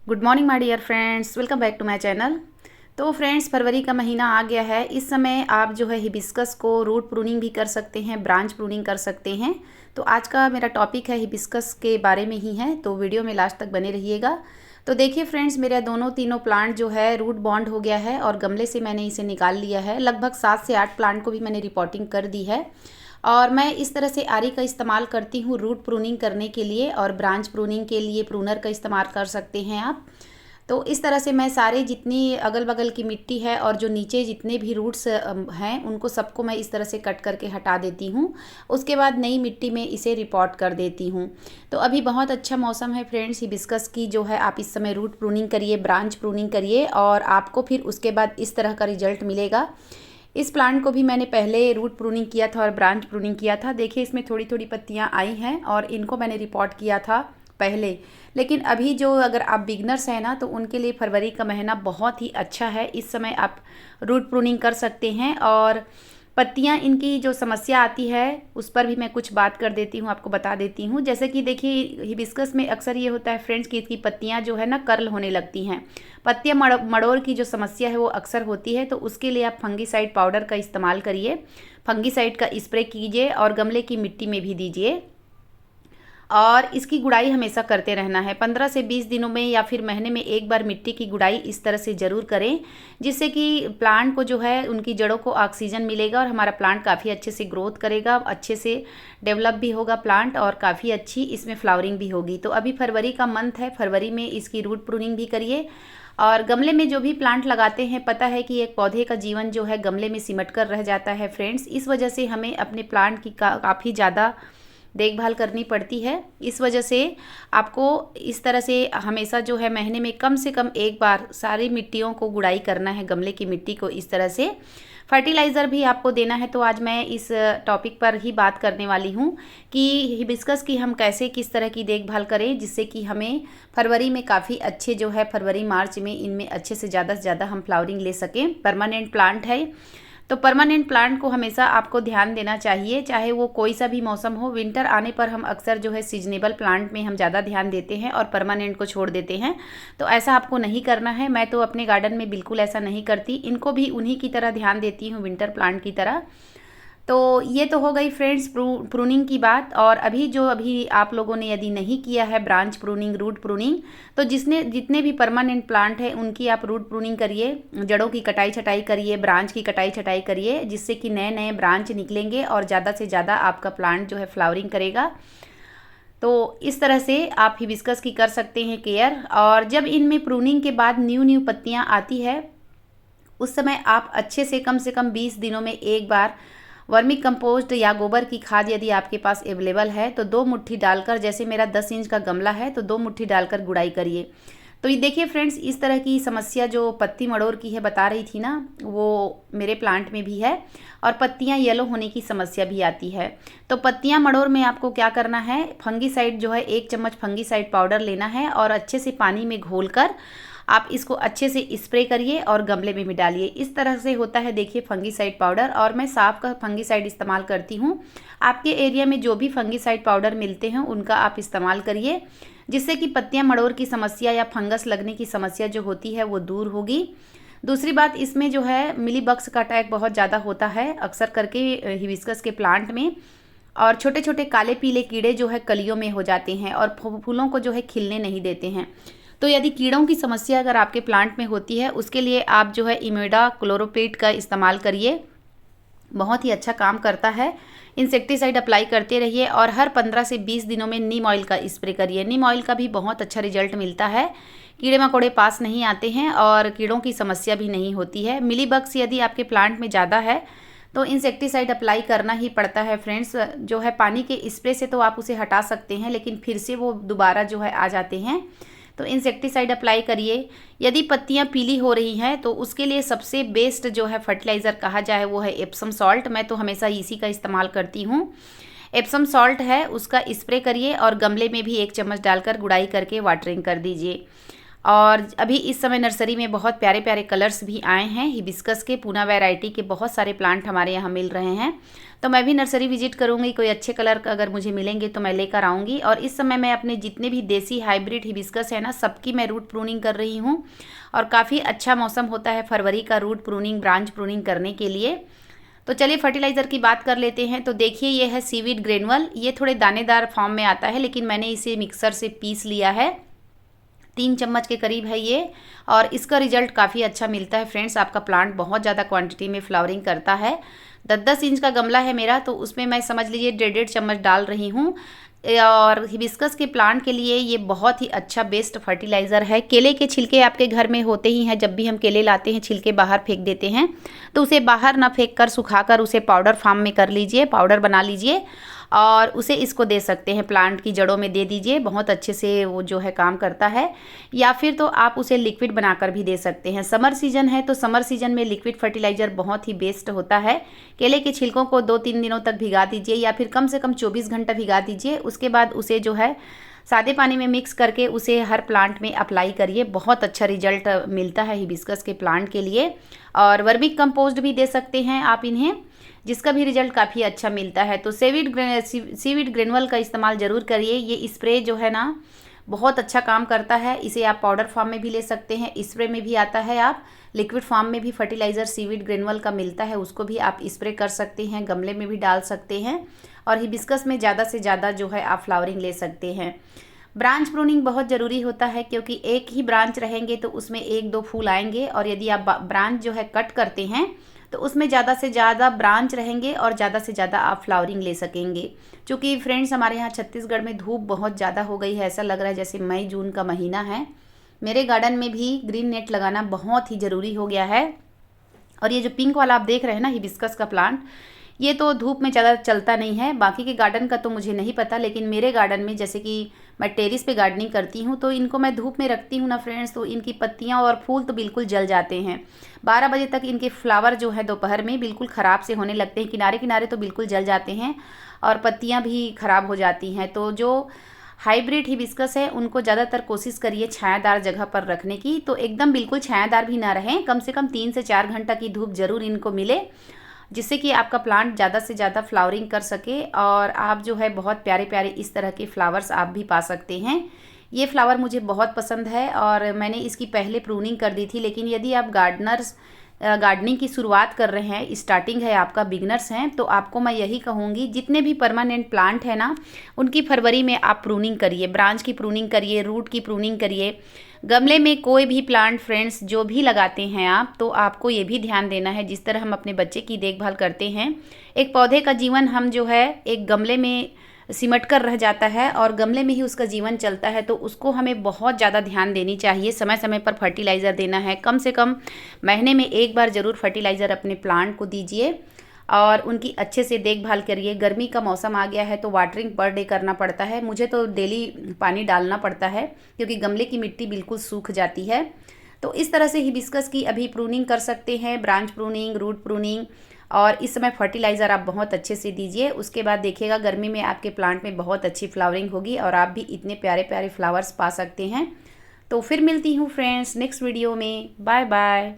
Good morning my dear friends, welcome back to my channel. तो friends, फरवरी का महीना आ गया है। इस समय आप जो है हिबिस्कस को रूट प्रूनिंग भी कर सकते हैं, ब्रांच प्रूनिंग कर सकते हैं। तो आज का मेरा टॉपिक है हिबिस्कस के बारे में ही है, तो वीडियो में लास्ट तक बने रहिएगा। तो देखिए फ्रेंड्स, मेरा दोनों तीनों प्लांट जो है रूट बॉन्ड हो गया है और गमले से मैंने इसे निकाल लिया है। लगभग 7 से 8 प्लांट को भी मैंने रिपोर्टिंग कर दी है। और मैं इस तरह से आरी का इस्तेमाल करती हूँ रूट प्रूनिंग करने के लिए, और ब्रांच प्रूनिंग के लिए प्रूनर का इस्तेमाल कर सकते हैं आप। तो इस तरह से मैं सारे जितनी अगल बगल की मिट्टी है और जो नीचे जितने भी रूट्स हैं उनको सबको मैं इस तरह से कट करके हटा देती हूँ। उसके बाद नई मिट्टी में इसे रिपोर्ट कर देती हूँ। तो अभी बहुत अच्छा मौसम है फ्रेंड्स हिबिस्कस की, जो है आप इस समय रूट प्रूनिंग करिए, ब्रांच प्रूनिंग करिए और आपको फिर उसके बाद इस तरह का रिजल्ट मिलेगा। इस प्लांट को भी मैंने पहले रूट प्रूनिंग किया था और ब्रांच प्रूनिंग किया था। देखिए इसमें थोड़ी थोड़ी पत्तियाँ आई हैं और इनको मैंने रिपोर्ट किया था पहले। लेकिन अभी जो अगर आप बिगनर्स हैं ना, तो उनके लिए फरवरी का महीना बहुत ही अच्छा है। इस समय आप रूट प्रूनिंग कर सकते हैं। और पत्तियां इनकी जो समस्या आती है उस पर भी मैं कुछ बात कर देती हूँ, आपको बता देती हूँ। जैसे कि देखिए हिबिस्कस में अक्सर ये होता है फ्रेंड्स कि इसकी पत्तियां जो है ना कर्ल होने लगती हैं। पत्तियां मड़ोर की जो समस्या है वो अक्सर होती है। तो उसके लिए आप फंगीसाइड पाउडर का इस्तेमाल करिए, फंगीसाइड का स्प्रे कीजिए और गमले की मिट्टी में भी दीजिए। और इसकी गुड़ाई हमेशा करते रहना है। 15 से 20 दिनों में या फिर महीने में एक बार मिट्टी की गुड़ाई इस तरह से ज़रूर करें, जिससे कि प्लांट को जो है उनकी जड़ों को ऑक्सीजन मिलेगा और हमारा प्लांट काफ़ी अच्छे से ग्रोथ करेगा, अच्छे से डेवलप भी होगा प्लांट और काफ़ी अच्छी इसमें फ्लावरिंग भी होगी। तो अभी फरवरी का मंथ है, फरवरी में इसकी रूट प्रूनिंग भी करिए। और गमले में जो भी प्लांट लगाते हैं, पता है कि एक पौधे का जीवन जो है गमले में सिमट कर रह जाता है फ्रेंड्स। इस वजह से हमें अपने प्लांट की काफ़ी ज़्यादा देखभाल करनी पड़ती है। इस वजह से आपको इस तरह से हमेशा जो है महीने में कम से कम एक बार सारी मिट्टियों को गुड़ाई करना है, गमले की मिट्टी को इस तरह से। फर्टिलाइज़र भी आपको देना है। तो आज मैं इस टॉपिक पर ही बात करने वाली हूँ कि हिबिस्कस की हम कैसे किस तरह की देखभाल करें, जिससे कि हमें फरवरी में काफ़ी अच्छे जो है फरवरी मार्च में इनमें अच्छे से ज़्यादा हम फ्लावरिंग ले सकें। परमानेंट प्लांट है, तो परमानेंट प्लांट को हमेशा आपको ध्यान देना चाहिए, चाहे वो कोई सा भी मौसम हो। विंटर आने पर हम अक्सर जो है सीजनेबल प्लांट में हम ज़्यादा ध्यान देते हैं और परमानेंट को छोड़ देते हैं। तो ऐसा आपको नहीं करना है। मैं तो अपने गार्डन में बिल्कुल ऐसा नहीं करती, इनको भी उन्हीं की तरह ध्यान देती हूँ, विंटर प्लांट की तरह। तो ये तो हो गई फ्रेंड्स प्रूनिंग की बात। और अभी आप लोगों ने यदि नहीं किया है ब्रांच प्रूनिंग, रूट प्रूनिंग, तो जितने भी परमानेंट प्लांट है उनकी आप रूट प्रूनिंग करिए, जड़ों की कटाई छटाई करिए, ब्रांच की कटाई छटाई करिए, जिससे कि नए नए ब्रांच निकलेंगे और ज़्यादा से ज़्यादा आपका प्लांट जो है फ्लावरिंग करेगा। तो इस तरह से आप हिबिस्कस की कर सकते हैं केयर। और जब इनमें प्रूनिंग के बाद न्यू पत्तियाँ आती है, उस समय आप अच्छे से कम 20 दिनों में एक बार वर्मी कंपोस्ट या गोबर की खाद यदि आपके पास अवेलेबल है तो 2 मुट्ठी डालकर, जैसे मेरा 10 इंच का गमला है तो 2 मुट्ठी डालकर गुड़ाई करिए। तो ये देखिए फ्रेंड्स, इस तरह की समस्या जो पत्ती मड़ोर की है बता रही थी ना, वो मेरे प्लांट में भी है। और पत्तियां येलो होने की समस्या भी आती है। तो पत्तियां मड़ोर में आपको क्या करना है, फंगीसाइड जो है 1 चम्मच फंगीसाइड पाउडर लेना है और अच्छे से पानी में घोलकर आप इसको अच्छे से स्प्रे करिए और गमले में भी डालिए। इस तरह से होता है देखिए फंगीसाइड पाउडर। और मैं साफ का फंगीसाइड इस्तेमाल करती हूँ। आपके एरिया में जो भी फंगीसाइड पाउडर मिलते हैं उनका आप इस्तेमाल करिए, जिससे कि पत्तियां मड़ोर की समस्या या फंगस लगने की समस्या जो होती है वो दूर होगी। दूसरी बात, इसमें जो है मिलीबग्स का अटैक बहुत ज़्यादा होता है अक्सर करके हिबिस्कस के प्लांट में। और छोटे छोटे काले पीले कीड़े जो है कलियों में हो जाते हैं और फूलों को जो है खिलने नहीं देते हैं। तो यदि कीड़ों की समस्या अगर आपके प्लांट में होती है, उसके लिए आप जो है इमिडा क्लोरोपिड का इस्तेमाल करिए, बहुत ही अच्छा काम करता है। इंसेक्टिसाइड अप्लाई करते रहिए और हर 15 से 20 दिनों में नीम ऑयल का स्प्रे करिए। नीम ऑयल का भी बहुत अच्छा रिजल्ट मिलता है, कीड़े मकोड़े पास नहीं आते हैं और कीड़ों की समस्या भी नहीं होती है। मिलीबग्स यदि आपके प्लांट में ज़्यादा है तो इंसेक्टिसाइड अप्लाई करना ही पड़ता है फ्रेंड्स। जो है पानी के स्प्रे से तो आप उसे हटा सकते हैं, लेकिन फिर से वो दोबारा जो है आ जाते हैं। तो इंसेक्टिसाइड अप्लाई करिए। यदि पत्तियां पीली हो रही हैं तो उसके लिए सबसे बेस्ट जो है फर्टिलाइज़र कहा जाए वो है एप्सम सॉल्ट। मैं तो हमेशा इसी का इस्तेमाल करती हूँ। एप्सम सॉल्ट है, उसका स्प्रे करिए और गमले में भी 1 चम्मच डालकर गुड़ाई करके वाटरिंग कर दीजिए। और अभी इस समय नर्सरी में बहुत प्यारे प्यारे कलर्स भी आए हैं हिबिस्कस के। पूना वैरायटी के बहुत सारे प्लांट हमारे यहाँ मिल रहे हैं। तो मैं भी नर्सरी विजिट करूँगी, कोई अच्छे कलर का अगर मुझे मिलेंगे तो मैं लेकर आऊँगी। और इस समय मैं अपने जितने भी देसी हाइब्रिड हिबिस्कस है ना, सबकी मैं रूट प्रूनिंग कर रही हूँ। और काफ़ी अच्छा मौसम होता है फरवरी का रूट प्रूनिंग, ब्रांच प्रूनिंग करने के लिए। तो चलिए फर्टिलाइज़र की बात कर लेते हैं। तो देखिए ये है सीवीड ग्रेनुअल। ये थोड़े दानेदार फॉर्म में आता है, लेकिन मैंने इसे मिक्सर से पीस लिया है। 3 चम्मच के करीब है ये, और इसका रिजल्ट काफ़ी अच्छा मिलता है फ्रेंड्स। आपका प्लांट बहुत ज़्यादा क्वांटिटी में फ्लावरिंग करता है। 10-10 इंच का गमला है मेरा, तो उसमें मैं समझ लीजिए 1.5 चम्मच डाल रही हूँ। और हिबिस्कस के प्लांट के लिए ये बहुत ही अच्छा बेस्ट फर्टिलाइज़र है। केले के छिलके आपके घर में होते ही हैं, जब भी हम केले लाते हैं छिलके बाहर फेंक देते हैं, तो उसे बाहर ना फेंक कर सुखाकर उसे पाउडर फॉर्म में कर लीजिए, पाउडर बना लीजिए और उसे इसको दे सकते हैं, प्लांट की जड़ों में दे दीजिए। बहुत अच्छे से वो जो है काम करता है। या फिर तो आप उसे लिक्विड बनाकर भी दे सकते हैं। समर सीजन है तो समर सीजन में लिक्विड फर्टिलाइज़र बहुत ही बेस्ट होता है। केले के छिलकों को 2-3 दिनों तक भिगा दीजिए, या फिर कम से कम 24 घंटा भिगा दीजिए। उसके बाद उसे जो है सादे पानी में मिक्स करके उसे हर प्लांट में अप्लाई करिए। बहुत अच्छा रिजल्ट मिलता है हिबिस्कस के प्लांट के लिए। और वर्मी कंपोस्ट भी दे सकते हैं आप इन्हें, जिसका भी रिजल्ट काफ़ी अच्छा मिलता है। तो सीवीड ग्रेनुअल का इस्तेमाल ज़रूर करिए। ये स्प्रे जो है ना बहुत अच्छा काम करता है। इसे आप पाउडर फॉर्म में भी ले सकते हैं, स्प्रे में भी आता है। आप लिक्विड फॉर्म में भी फर्टिलाइज़र सीवीड ग्रेनुअल का मिलता है, उसको भी आप स्प्रे कर सकते हैं, गमले में भी डाल सकते हैं। और हिबिस्कस में ज़्यादा से ज़्यादा जो है आप फ्लावरिंग ले सकते हैं। ब्रांच प्रूनिंग बहुत ज़रूरी होता है, क्योंकि एक ही ब्रांच रहेंगे तो उसमें 1-2 फूल आएंगे, और यदि आप ब्रांच जो है कट करते हैं तो उसमें ज़्यादा से ज़्यादा ब्रांच रहेंगे और ज़्यादा से ज़्यादा आप फ्लावरिंग ले सकेंगे। क्योंकि फ्रेंड्स हमारे यहाँ छत्तीसगढ़ में धूप बहुत ज़्यादा हो गई है, ऐसा लग रहा है जैसे मई जून का महीना है। मेरे गार्डन में भी ग्रीन नेट लगाना बहुत ही ज़रूरी हो गया है। और ये जो पिंक वाला आप देख रहे हैं ना हिबिस्कस का प्लांट, ये तो धूप में ज़्यादा चलता नहीं है। बाकी के गार्डन का तो मुझे नहीं पता, लेकिन मेरे गार्डन में जैसे कि मैं टेरिस पे गार्डनिंग करती हूँ, तो इनको मैं धूप में रखती हूँ ना फ्रेंड्स, तो इनकी पत्तियाँ और फूल तो बिल्कुल जल जाते हैं। 12 बजे तक इनके फ्लावर जो है दोपहर में बिल्कुल ख़राब से होने लगते हैं। किनारे किनारे तो बिल्कुल जल जाते हैं और पत्तियाँ भी ख़राब हो जाती हैं। तो जो हाइब्रिड हिबिस्कस है उनको ज़्यादातर कोशिश करिए छायादार जगह पर रखने की। तो एकदम बिल्कुल छायादार भी ना रहें, कम से कम 3 से 4 घंटा की धूप ज़रूर इनको मिले, जिससे कि आपका प्लांट ज़्यादा से ज़्यादा फ्लावरिंग कर सके। और आप जो है बहुत प्यारे प्यारे इस तरह के फ्लावर्स आप भी पा सकते हैं। ये फ्लावर मुझे बहुत पसंद है और मैंने इसकी पहले प्रूनिंग कर दी थी। लेकिन यदि आप गार्डनिंग की शुरुआत कर रहे हैं, स्टार्टिंग है आपका, बिगनर्स हैं, तो आपको मैं यही कहूँगी जितने भी परमानेंट प्लांट है ना, उनकी फरवरी में आप प्रूनिंग करिए। ब्रांच की प्रूनिंग करिए, रूट की प्रूनिंग करिए। गमले में कोई भी प्लांट फ्रेंड्स जो भी लगाते हैं आप, तो आपको ये भी ध्यान देना है, जिस तरह हम अपने बच्चे की देखभाल करते हैं, एक पौधे का जीवन हम जो है एक गमले में सिमट कर रह जाता है और गमले में ही उसका जीवन चलता है। तो उसको हमें बहुत ज़्यादा ध्यान देनी चाहिए। समय समय पर फर्टिलाइज़र देना है, कम से कम महीने में 1 बार ज़रूर फर्टिलाइज़र अपने प्लांट को दीजिए और उनकी अच्छे से देखभाल करिए। गर्मी का मौसम आ गया है तो वाटरिंग पर डे करना पड़ता है। मुझे तो डेली पानी डालना पड़ता है, क्योंकि गमले की मिट्टी बिल्कुल सूख जाती है। तो इस तरह से हिबिस्कस की अभी प्रूनिंग कर सकते हैं, ब्रांच प्रूनिंग, रूट प्रूनिंग। और इस समय फर्टिलाइज़र आप बहुत अच्छे से दीजिए। उसके बाद देखिएगा गर्मी में आपके प्लांट में बहुत अच्छी फ्लावरिंग होगी और आप भी इतने प्यारे प्यारे फ्लावर्स पा सकते हैं। तो फिर मिलती हूँ फ्रेंड्स नेक्स्ट वीडियो में। Bye bye.